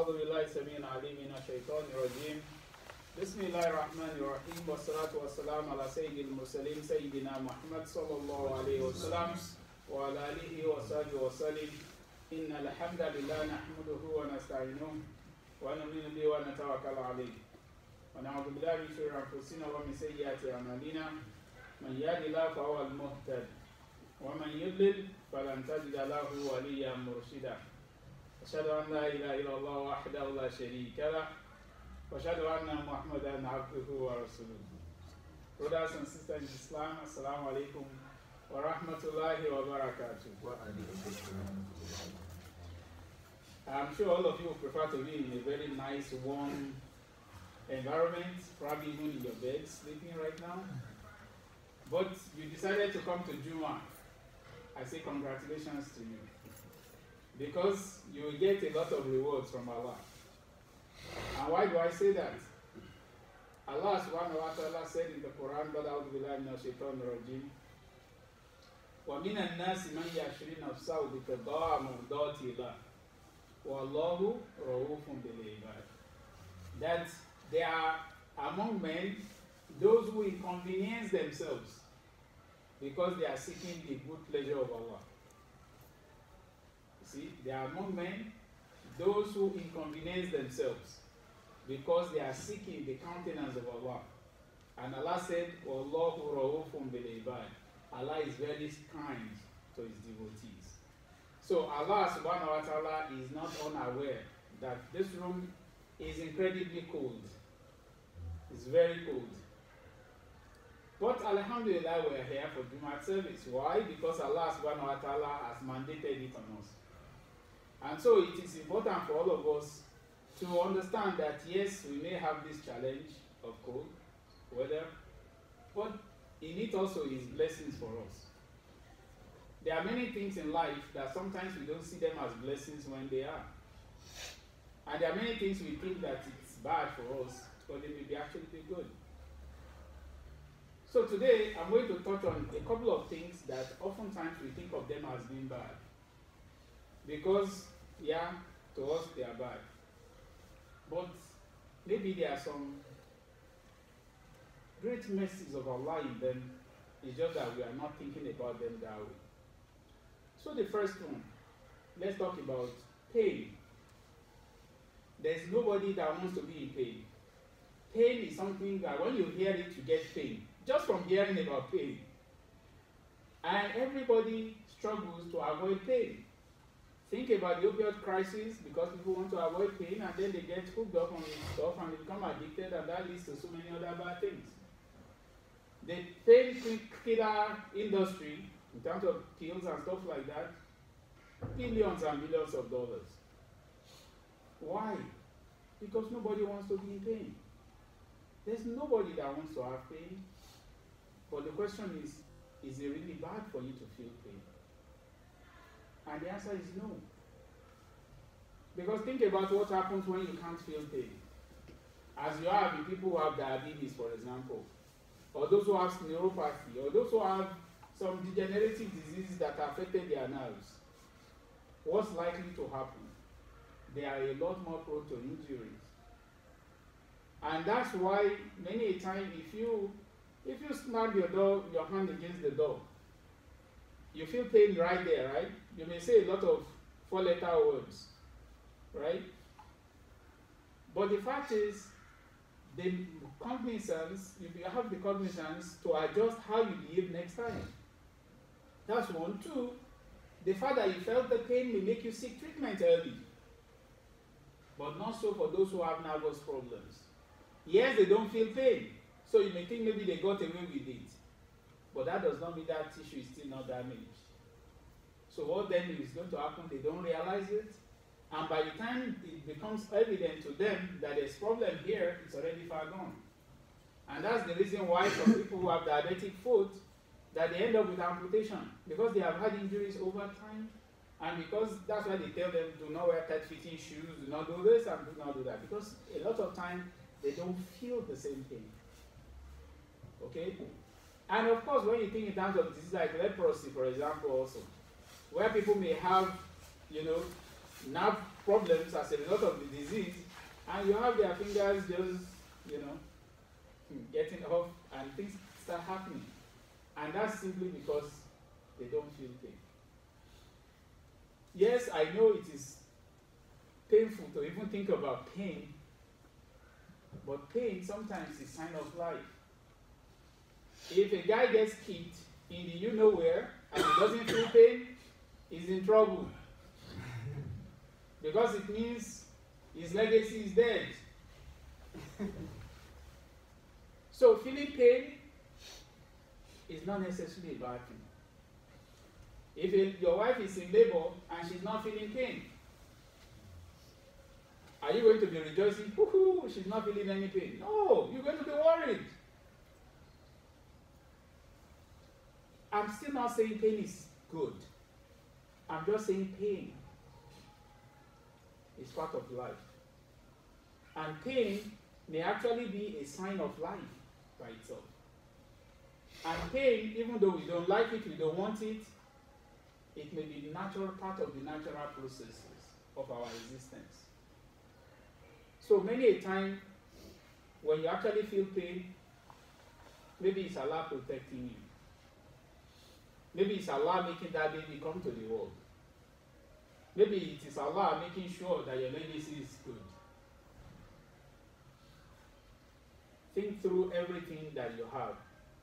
أعوذ بالله السميع العليم من الشيطان الرجيم بسم الله الرحمن الرحيم والصلاة والسلام على سيد المرسلين سيدنا محمد صلى الله عليه وسلم وعلى آله وصحبه وسلم إن الحمد لله نحمده ونستعينه ونؤمن به ونتوكل عليه ونعوذ بالله من شرور أنفسنا ومن سيئات أعمالنا من يهد الله فهو المهتد ومن يضلل فلن تجد له وليا مرشدا أشهد أن لا إله إلا الله وحده لا شريك له وأشهد أن محمدا عبده ورسوله. Brothers and sisters in Islam, Assalamu alaikum wa rahmatullahi wa barakatuh. I'm sure all of you prefer to be in a very nice, warm environment, probably even in your bed, sleeping right now. But you decided to come to JUMMAH. I say congratulations to you, because you will get a lot of rewards from Allah. And why do I say that? Allah subhanahu wa ta'ala said in the Quran, وَمِنَ النَّاسِ مَنْ يَشْرِي نَفْسَهُ ابْتِغَاءَ مَرْضَاتِ اللَّهِ وَاللَّهُ رَءُوفٌ بِالْعِبَادِ. That there are among men those who inconvenience themselves because they are seeking the good pleasure of Allah. You see, there are among men those who inconvenience themselves because they are seeking the countenance of Allah. And Allah said, Wallahu ra'ufun bil ibad. Allah is very kind to his devotees. So Allah subhanahu wa ta'ala is not unaware that this room is incredibly cold. It's very cold. But alhamdulillah, we are here for Jummah service. Why? Because Allah subhanahu wa ta'ala has mandated it on us. And so it is important for all of us to understand that yes, we may have this challenge of cold weather, but in it also is blessings for us. There are many things in life that sometimes we don't see them as blessings when they are. And there are many things we think that it's bad for us, but they may be actually be good. So today, I'm going to touch on a couple of things that oftentimes we think of them as being bad. Because, yeah, to us they are bad. But maybe there are some great mercies of Allah in them. It's just that we are not thinking about them that way. So the first one, let's talk about pain. There's nobody that wants to be in pain. Pain is something that when you hear it, you get pain. Just from hearing about pain. And everybody struggles to avoid pain. Think about the opioid crisis, because people want to avoid pain and then they get hooked up on stuff and they become addicted, and that leads to so many other bad things. The pain killer industry, in terms of pills and stuff like that, billions and billions of dollars. Why? Because nobody wants to be in pain. There's nobody that wants to have pain. But the question is it really bad for you to feel pain? And the answer is no. Because think about what happens when you can't feel pain. As you have in people who have diabetes, for example, or those who have neuropathy, or those who have some degenerative diseases that affected their nerves. What's likely to happen? They are a lot more prone to injuries. And that's why many a time if you snap your hand against the door, you feel pain right there, right? You may say a lot of four-letter words, right? But the fact is, the cognizance, you have the cognizance to adjust how you behave next time. That's one. Two, the fact that you felt the pain may make you seek treatment early. But not so for those who have nervous problems. Yes, they don't feel pain. So you may think maybe they got away with it. But that does not mean that tissue is still not damaged. So what then is going to happen? They don't realize it. And by the time it becomes evident to them that there's a problem here, it's already far gone. And that's the reason why some people who have diabetic foot, that they end up with amputation. Because they have had injuries over time. And because that's why they tell them, do not wear tight-fitting shoes, do not do this and do not do that. Because a lot of time, they don't feel the same thing. Okay? And of course, when you think in terms of disease like leprosy, for example, also, where people may have, nerve problems as a result of the disease, and you have their fingers just, you know, getting off, and things start happening. And that's simply because they don't feel pain. Yes, I know it is painful to even think about pain, but pain sometimes is a sign of life. If a guy gets kicked in the you-know-where and he doesn't feel pain, he's in trouble. Because it means his legacy is dead. So feeling pain is not necessarily a bad thing. If your wife is in labor and she's not feeling pain, are you going to be rejoicing? Woohoo, she's not feeling any pain. No, you're going to be worried. I'm still not saying pain is good. I'm just saying pain is part of life. And pain may actually be a sign of life by itself. And pain, even though we don't like it, we don't want it, it may be the natural part of the natural processes of our existence. So many a time, when you actually feel pain, maybe it's Allah protecting you. Maybe it's Allah making that baby come to the world. Maybe it is Allah making sure that your legacy is good. Think through everything that you have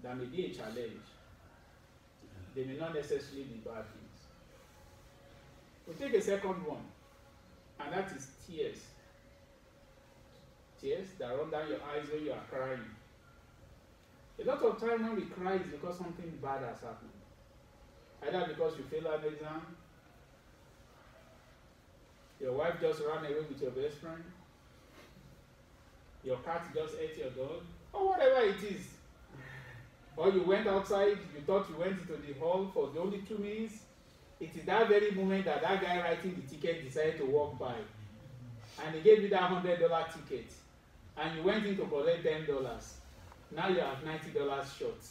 that may be a challenge. They may not necessarily be bad things. We'll take a second one, and that is tears. Tears that run down your eyes when you are crying. A lot of time when we cry is because something bad has happened. Either because you failed an exam, your wife just ran away with your best friend, your cat just ate your dog, or whatever it is. Or you went outside, you thought you went into the hall for the only 2 minutes. It is that very moment that that guy writing the ticket decided to walk by. And he gave you that $100 ticket. And you went in to collect $10. Now you have $90 short.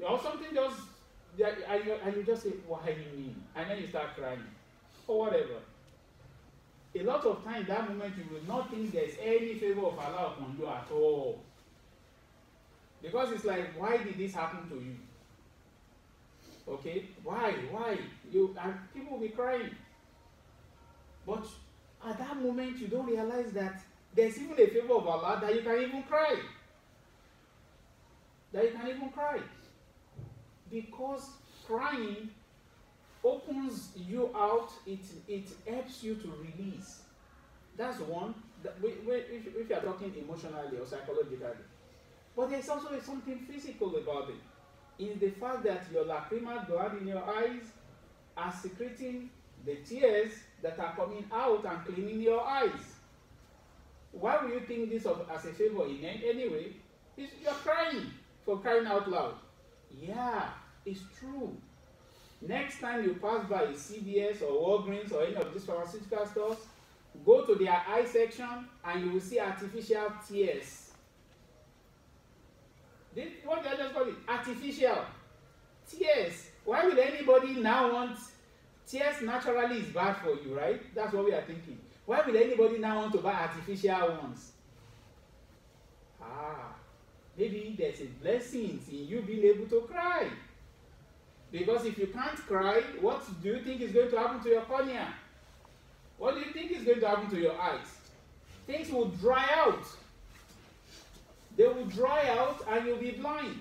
Or something just, and you just say, why me? And then you start crying. Or whatever. A lot of times, that moment, you will not think there's any favor of Allah upon you at all. Because it's like, why did this happen to you? Okay? Why? And people will be crying. But at that moment, you don't realize that there's even a favor of Allah that you can even cry. Because crying opens you out, it helps you to release. That's one, if you are talking emotionally or psychologically. But there's also something physical about it. In the fact that your lacrimal gland in your eyes are secreting the tears that are coming out and cleaning your eyes. Why will you think this as a favor in any way? You're crying for crying out loud. Yeah, it's true. Next time you pass by a CVS or Walgreens or any of these pharmaceutical stores, go to their eye section and you will see artificial tears. What did I just call it? Artificial tears. Why would anybody now want tears? Naturally is bad for you, right? That's what we are thinking. Why would anybody now want to buy artificial ones? Maybe there's a blessing in you being able to cry. Because if you can't cry, what do you think is going to happen to your cornea? What do you think is going to happen to your eyes? Things will dry out. They will dry out and you'll be blind.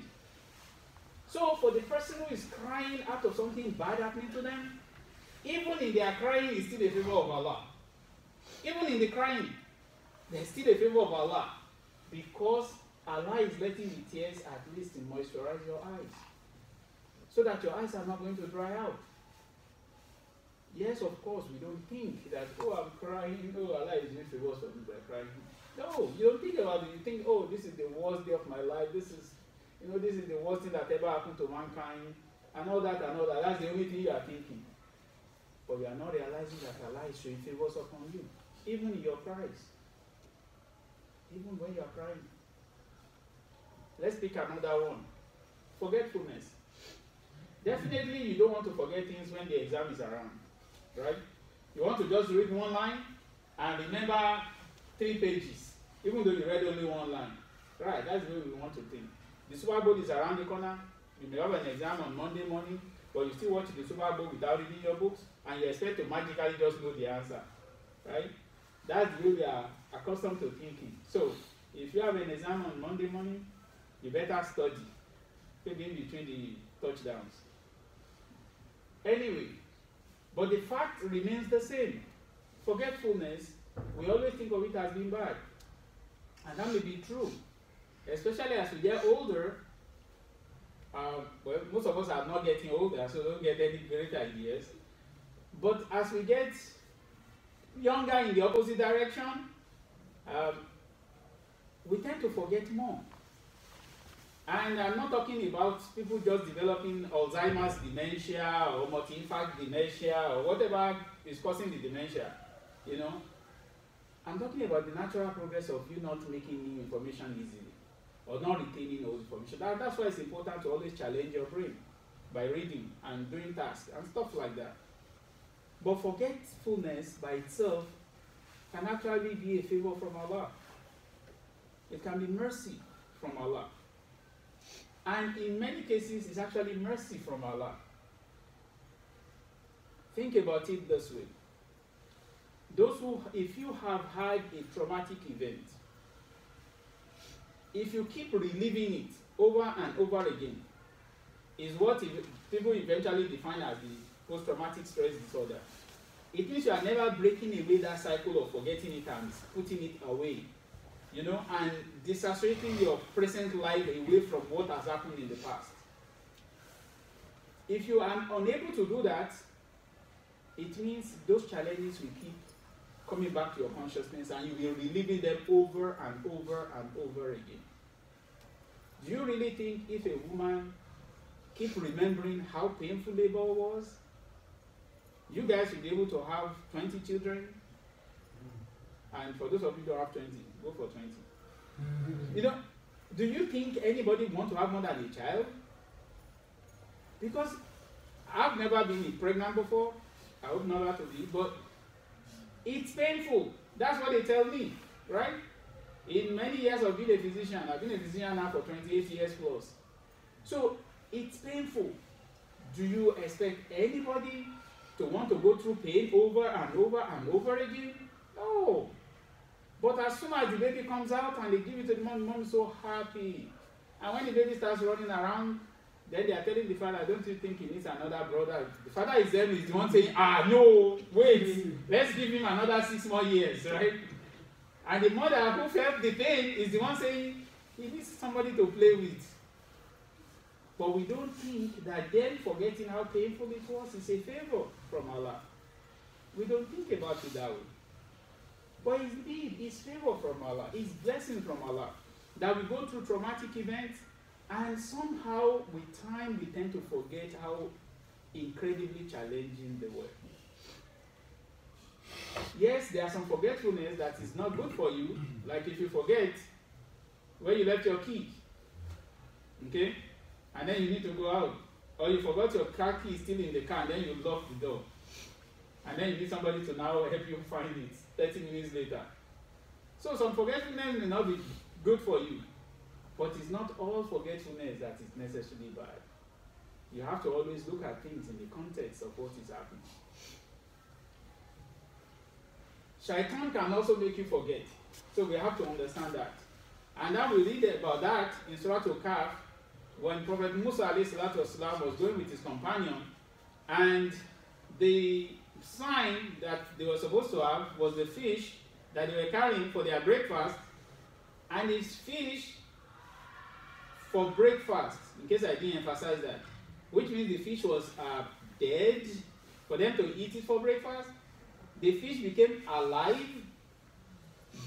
So for the person who is crying out of something bad happening to them, even in their crying is still a favor of Allah. Even in the crying, there's still a favor of Allah. Because Allah is letting the tears at least moisturize your eyes. So that your eyes are not going to dry out. Yes, of course, we don't think that, oh, I'm crying, oh, Allah is doing favors for me by crying. No, you don't think about it. You think, oh, this is the worst day of my life. This is the worst thing that ever happened to mankind. And all that. That's the only thing you are thinking. But you are not realizing that Allah is showing favors upon you. Even in your cries. Even when you are crying. Let's pick another one. Forgetfulness. Definitely you don't want to forget things when the exam is around. right? You want to just read one line and remember 3 pages, even though you read only one line. Right, that's the way we want to think. The Super Bowl is around the corner. You may have an exam on Monday morning, but you still watch the Super Bowl without reading your books, and you expect to magically just know the answer, right? That's the way we are accustomed to thinking. So, if you have an exam on Monday morning, you better study, maybe in between the touchdowns. Anyway, but the fact remains the same. Forgetfulness, we always think of it as being bad. And that may be true, especially as we get older. Well, most of us are not getting older, so don't get any great ideas. But as we get younger in the opposite direction, we tend to forget more. And I'm not talking about people just developing Alzheimer's dementia or multi-infarct dementia or whatever is causing the dementia, you know. I'm talking about the natural progress of you not making new information easily or not retaining old information. That's why it's important to always challenge your brain by reading and doing tasks and stuff like that. But forgetfulness by itself can actually be a favor from Allah. It can be mercy from Allah. And in many cases, it's actually mercy from Allah. Think about it this way. If you have had a traumatic event, if you keep reliving it over and over again, is what people eventually define as the post-traumatic stress disorder. It means you are never breaking away that cycle of forgetting it and putting it away, you know, and disassociating your present life away from what has happened in the past. If you are unable to do that, it means those challenges will keep coming back to your consciousness and you will be reliving them over and over and over again. Do you really think if a woman keep remembering how painful labor was, you guys will be able to have 20 children? And for those of you who don't have 20, go for 20. You know, do you think anybody wants to have more than a child? Because I've never been pregnant before. I hope never to be, but it's painful. That's what they tell me, right? In many years of being a physician, I've been a physician now for 28 years plus. So it's painful. Do you expect anybody to want to go through pain over and over and over again? No. But as soon as the baby comes out and they give it to the mom, the mom is so happy. And when the baby starts running around, then they are telling the father, don't you think he needs another brother? The father is then is the one saying, no, wait, let's give him another 6 more years, right? And the mother who felt the pain is the one saying, he needs somebody to play with. But we don't think that then forgetting how painful it was is a favor from Allah. We don't think about it that way. But indeed, it's favor from Allah, it's blessing from Allah. That we go through traumatic events, and somehow with time we tend to forget how incredibly challenging they were. Yes, there are some forgetfulness that is not good for you, like if you forget where you left your key, okay, and then you need to go out, or you forgot your car key still in the car and then you lock the door, and then you need somebody to now help you find it 30 minutes later. So some forgetfulness may not be good for you, but it's not all forgetfulness that is necessarily bad. You have to always look at things in the context of what is happening. Shaitan can also make you forget. So we have to understand that. And then we read about that in Surah Al-Kahf, when Prophet Musa والسلام, was going with his companion, and the sign that they were supposed to have was the fish that they were carrying for their breakfast, and his fish for breakfast, in case I didn't emphasize that, which means the fish was dead for them to eat it for breakfast. The fish became alive,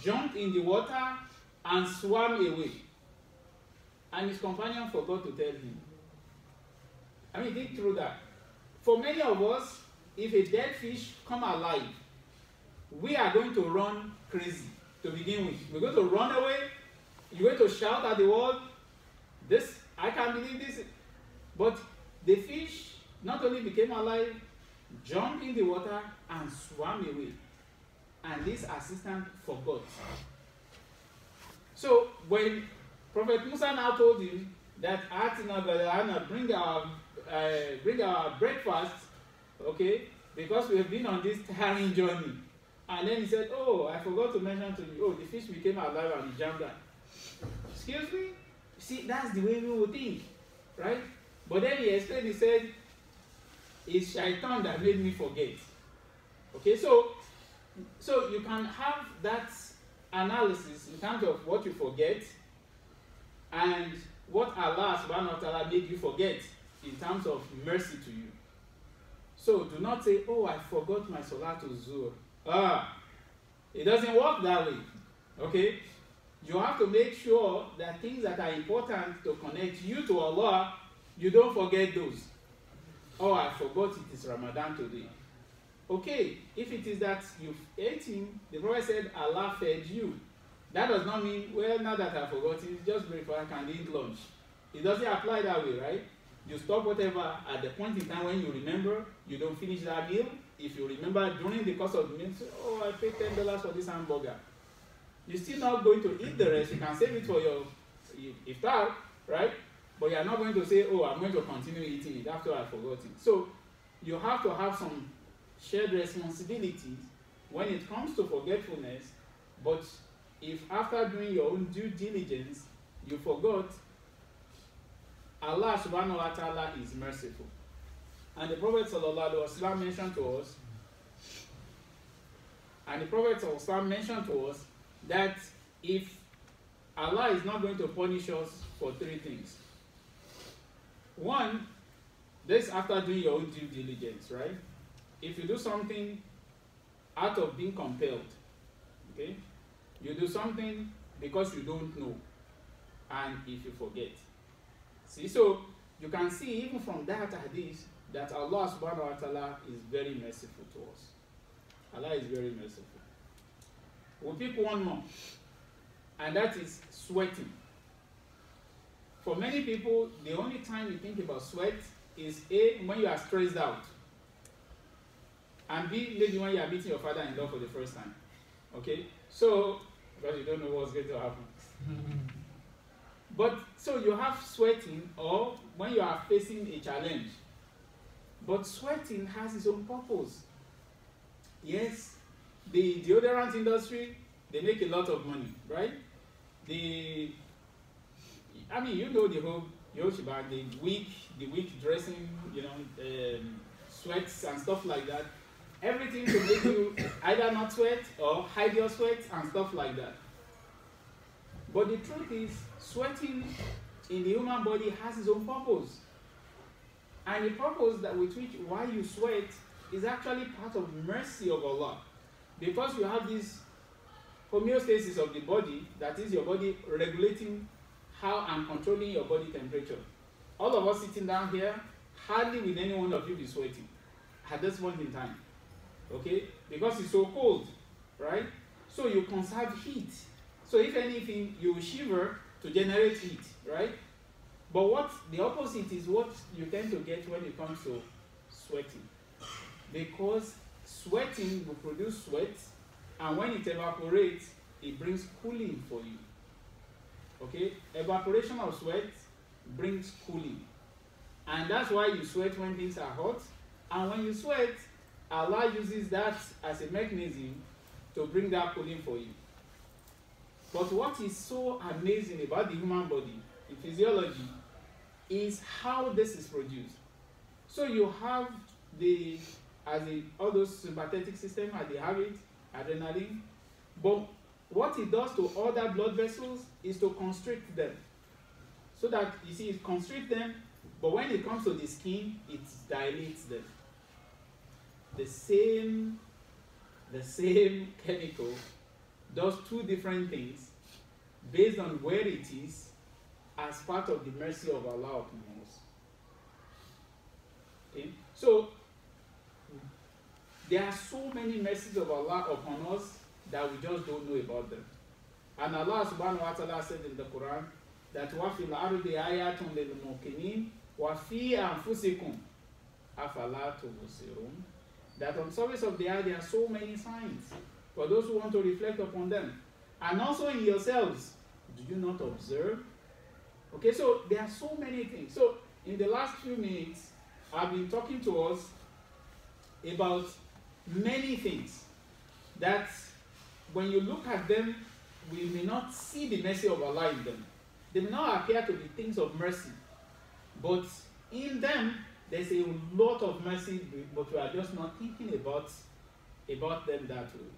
jumped in the water, and swam away. And his companion forgot to tell him. I mean, think through that. For many of us, if a dead fish come alive, we are going to run crazy to begin with. We're going to run away. You're going to shout at the world, I can't believe this. But the fish not only became alive, jumped in the water and swam away. And this assistant forgot. So when Prophet Musa now told him that Atina bring our breakfast, okay, because we have been on this tiring journey. And then he said, oh, I forgot to mention to you, oh, the fish became alive and he jumped out. Excuse me? See, that's the way we would think, right? But then he explained, he said, it's shaitan that made me forget. Okay, so you can have that analysis in terms of what you forget and what Allah subhanahu wa ta'ala made you forget in terms of mercy to you. So do not say, oh, I forgot my Salatul Zuhr. It doesn't work that way. Okay? You have to make sure that things that are important to connect you to Allah, you don't forget those. Oh, I forgot it is Ramadan today. Okay, if it is that you've eaten, the Prophet said Allah fed you. That does not mean, well, now that I've forgotten, just breakfast and eat lunch. It doesn't apply that way, right? You stop whatever at the point in time when you remember, you don't finish that meal. If you remember during the course of the meal, say, oh, I paid $10 for this hamburger. You're still not going to eat the rest. You can save it for your iftar, right? But you're not going to say, oh, I'm going to continue eating it after I've forgotten. So you have to have some shared responsibilities when it comes to forgetfulness. But if after doing your own due diligence, you forgot, Allah subhanahu wa ta'ala is merciful. And the Prophet sallallahu alaihi wasallam mentioned to us, that if Allah is not going to punish us for three things. One, this after doing your own due diligence, right? If you do something out of being compelled, okay? You do something because you don't know, and if you forget. See, so you can see even from that hadith that Allah subhanahu wa ta'ala is very merciful to us. Allah is very merciful. We'll pick one more, and that is sweating. For many people, the only time you think about sweat is A, when you are stressed out, and B, maybe when you are meeting your father-in-law for the first time. Okay? So, because you don't know what's going to happen. But, so you have sweating, or when you are facing a challenge. But sweating has its own purpose. Yes, the deodorant industry, they make a lot of money, right? You know the whole shebang, the weak dressing, sweats and stuff like that. Everything to make you either not sweat or hide your sweat and stuff like that. But the truth is, sweating in the human body has its own purpose. And the purpose that with which why you sweat is actually part of mercy of Allah. Because you have this homeostasis of the body, that is your body regulating how and controlling your body temperature. All of us sitting down here, hardly will any one of you be sweating at this point in time. Okay? Because it's so cold, right? So you conserve heat. So if anything, you shiver to generate heat, right? But what the opposite is what you tend to get when it comes to sweating. Because sweating will produce sweat, and when it evaporates, it brings cooling for you. Okay? Evaporation of sweat brings cooling. And that's why you sweat when things are hot. And when you sweat, Allah uses that as a mechanism to bring that cooling for you. But what is so amazing about the human body in physiology is how this is produced. So you have all those sympathetic systems, they have it, adrenaline. But what it does to other blood vessels is to constrict them. So that, you see, it constricts them, but when it comes to the skin, it dilates them. The same chemical does two different things based on where it is as part of the mercy of Allah upon us. Okay? So, there are so many mercies of Allah upon us that we just don't know about them. And Allah subhanahu wa ta'ala said in the Quran that وَفِي الْأَرْضِ آيَاتٌ لِلْمُوقِنِينَ وَفِي أَنفُسِكُمْ أَفَلَا تُبْصِرُونَ. that on the surface of the eye there are so many signs for those who want to reflect upon them. And also in yourselves, do you not observe? Okay, so there are so many things. So in the last few minutes, I've been talking to us about many things that when you look at them, we may not see the mercy of Allah in them. They may not appear to be things of mercy, but in them, there's a lot of mercy, but we are just not thinking about them that way.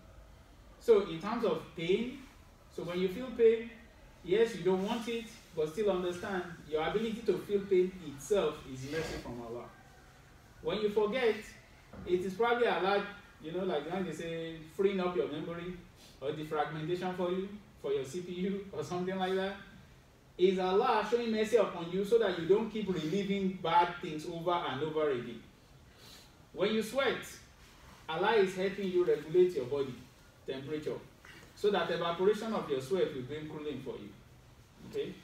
So in terms of pain, so when you feel pain, yes, you don't want it, but still understand your ability to feel pain itself is mercy from Allah. When you forget, it is probably Allah, like when they say, freeing up your memory or defragmentation for you, for your CPU or something like that. Is Allah showing mercy upon you so that you don't keep reliving bad things over and over again. When you sweat, Allah is helping you regulate your body temperature so that evaporation of your sweat will bring cooling for you. Okay?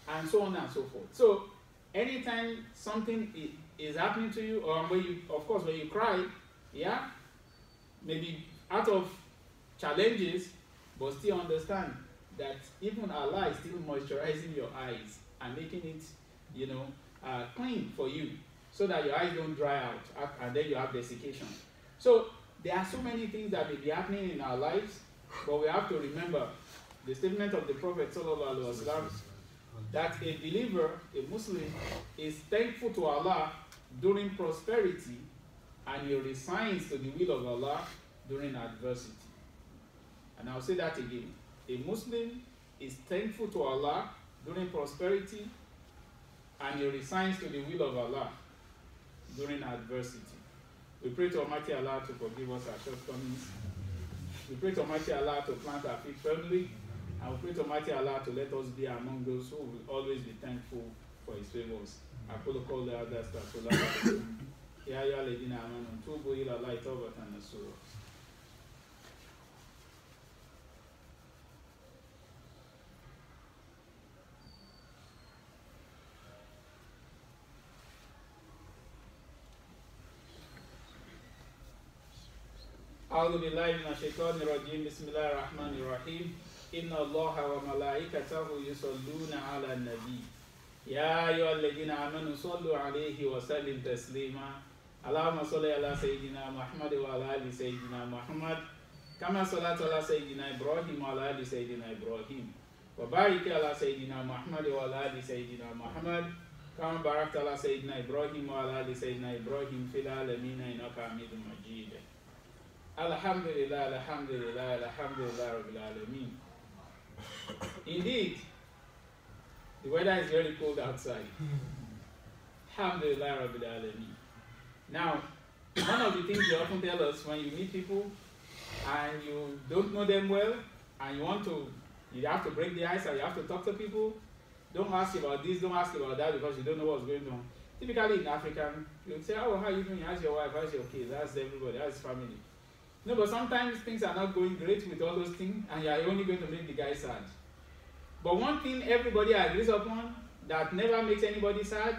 And so on and so forth. So anytime something is happening to you, or when you, of course, when you cry, yeah, maybe out of challenges, but still understand that even Allah is still moisturizing your eyes and making it, clean for you, so that your eyes don't dry out and then you have desiccation. So there are so many things that may be happening in our lives, but we have to remember the statement of the Prophet ﷺ that a believer, a Muslim, is thankful to Allah during prosperity and he resigns to the will of Allah during adversity. And I'll say that again. A Muslim is thankful to Allah during prosperity and he resigns to the will of Allah during adversity. We pray to Almighty Allah to forgive us our shortcomings. We pray to Almighty Allah to plant our feet firmly, and we pray to Almighty Allah to let us be among those who will always be thankful for His favors. أقول قولي هذا أستغفر الله لكم يا أيها الذين آمنوا توبوا إلى الله توبة نصوحا. أعوذ بالله من الشيطان الرجيم بسم الله الرحمن الرحيم إن الله وملائكته يصلون على النبي يا أيها الذين آمنوا صلوا عليه وسلم تسليما اللهم صل على سيدنا محمد وعلى آل سيدنا محمد كما صليت على سيدنا إبراهيم وعلى آل سيدنا إبراهيم وبارك على سيدنا محمد وعلى آل سيدنا محمد كما باركت على سيدنا إبراهيم وعلى آل سيدنا إبراهيم في العالمين إنك حميد مجيد. Alhamdulillah, alhamdulillah, alhamdulillah, rabbil alameen. Indeed, the weather is very cold outside. Alhamdulillah, rabbil alameen. Now, one of the things they often tell us when you meet people and you don't know them well and you have to break the ice and you have to talk to people, don't ask about this, don't ask about that because you don't know what's going on. Typically in African, you'll say, oh, how are you doing? How's your wife? How's your kids? That's everybody, that's family. No, but sometimes things are not going great with all those things, and you are only going to make the guy sad. But one thing everybody agrees upon that never makes anybody sad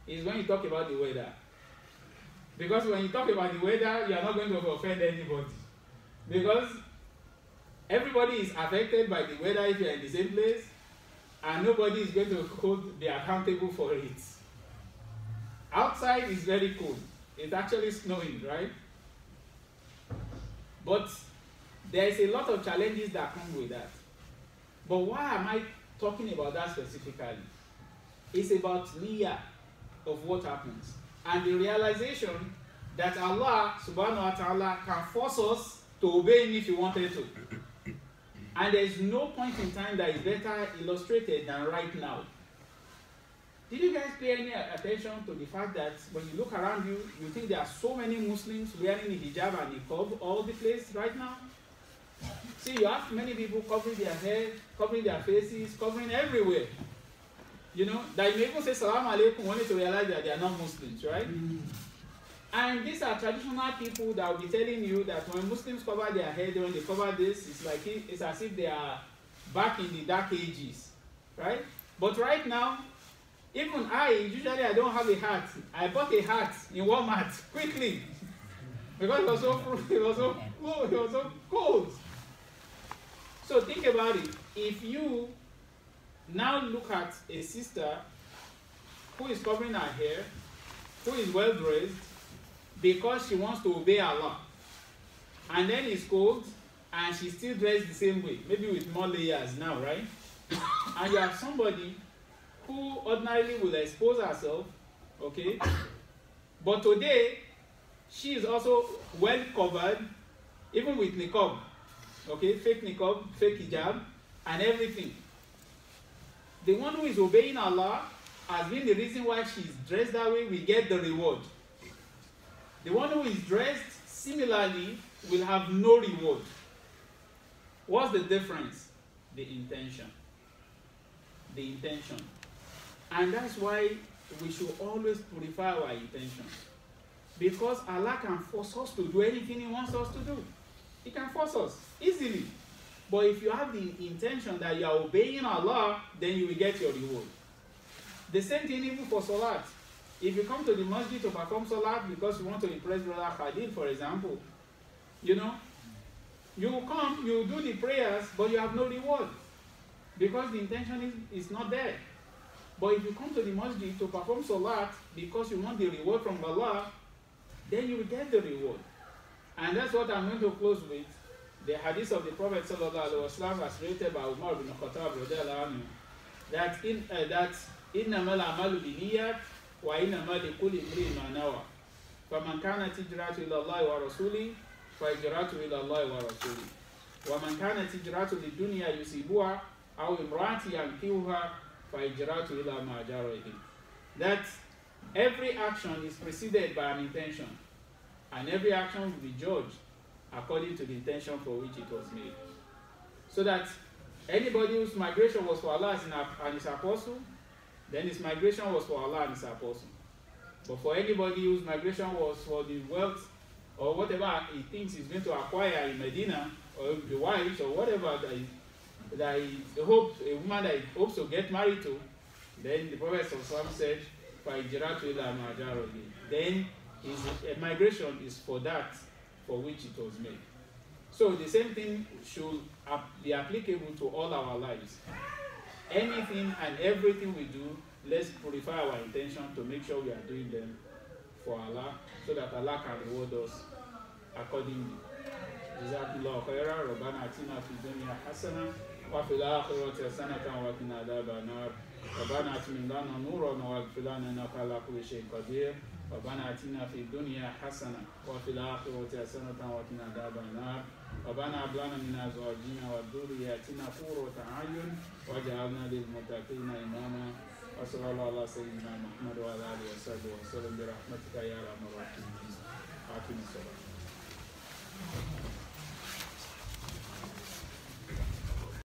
is when you talk about the weather. Because when you talk about the weather, you are not going to offend anybody. Because everybody is affected by the weather if you are in the same place, and nobody is going to be accountable for it. Outside is very cold. It's actually snowing, right? But there is a lot of challenges that come with that. But why am I talking about that specifically? It's about niyyah of what happens. And the realization that Allah subhanahu wa ta'ala can force us to obey Him if He wanted to. And there is no point in time that is better illustrated than right now. Did you guys pay any attention to the fact that when you look around you, you think there are so many Muslims wearing the hijab and niqab all the place right now? See, you have many people covering their head, covering their faces, covering everywhere. You know, that you even say salam alaikum only to realize that they are not Muslims, right? And these are traditional people that will be telling you that when Muslims cover their head, when they cover this, it's as if they are back in the dark ages, right? But right now, even I don't have a hat. I bought a hat in Walmart quickly. Because it was so cold. So think about it. If you now look at a sister who is covering her hair, who is well dressed, because she wants to obey Allah, and then it's cold, and she's still dressed the same way, maybe with more layers now, right? And you have somebody who ordinarily will expose herself, okay? But today, she is also well covered, even with niqab, okay? Fake niqab, fake hijab, and everything. The one who is obeying Allah has been the reason why she's dressed that way, we get the reward. The one who is dressed similarly will have no reward. What's the difference? The intention. The intention. And that's why we should always purify our intention. Because Allah can force us to do anything He wants us to do. He can force us easily. But if you have the intention that you are obeying Allah, then you will get your reward. The same thing even for Salat. If you come to the masjid to perform Salat because you want to impress Brother Khalid, for example, you know, you will come, you will do the prayers, but you have no reward. Because the intention is not there. But if you come to the masjid to perform Salat because you want the reward from Allah, then you will get the reward. And that's what I'm going to close with. The hadith of the Prophet ﷺ as related by Umar bin Khattab that إِنَّمَا الْأَعْمَالُ بِنِيَّاتٍ وَإِنَّمَا لِكُلِّ امْرِئٍ مَا نَوَى فَمَنْ كَانَتْ هِجْرَتُهُ إِلَى اللَّهِ وَرَسُولِهِ فَهِجْرَتُهُ إِلَى اللَّهِ وَرَسُولِهِ وَمَنْ كَانَتْ هِجْرَتُهُ لِلدُّنْيَا يُصِيبُهَا أَوْ امْرَأَةٍ يَنكِحُهَا فَهِجْرَتُهُ إِلَى مَا هَاجَرَ إِلَيْهِ. That every action is preceded by an intention, and every action will be judged according to the intention for which it was made. So that anybody whose migration was for Allah and His Apostle, then his migration was for Allah and His Apostle. But for anybody whose migration was for the wealth or whatever he thinks he's going to acquire in Medina, or the wives or whatever that he hopes, a woman that he hopes to get married to, then the Prophet said, then his migration is for that for which it was made. So the same thing should be applicable to all our lives. Anything and everything we do, let's purify our intention to make sure we are doing them for Allah, so that Allah can reward us accordingly. Jazakallahu khairan. Rabbana atina fid dunya hasana wa fil akhirati hasanatan wa qina adhaban nar. Rabbana atina lana nuran waghfir lana innaka ala kulli shay'in qadir. Rabbana atina fid dunya hasana wa fil akhirati hasanatan wa qina adhaban nar. ربنا هب لنا من ازواجنا وذرياتنا قرة اعين واجعلنا للمتقين اماما وصلى الله على سيدنا محمد وعلى اله وصحبه وسلم برحمتك يا ارحم الراحمين.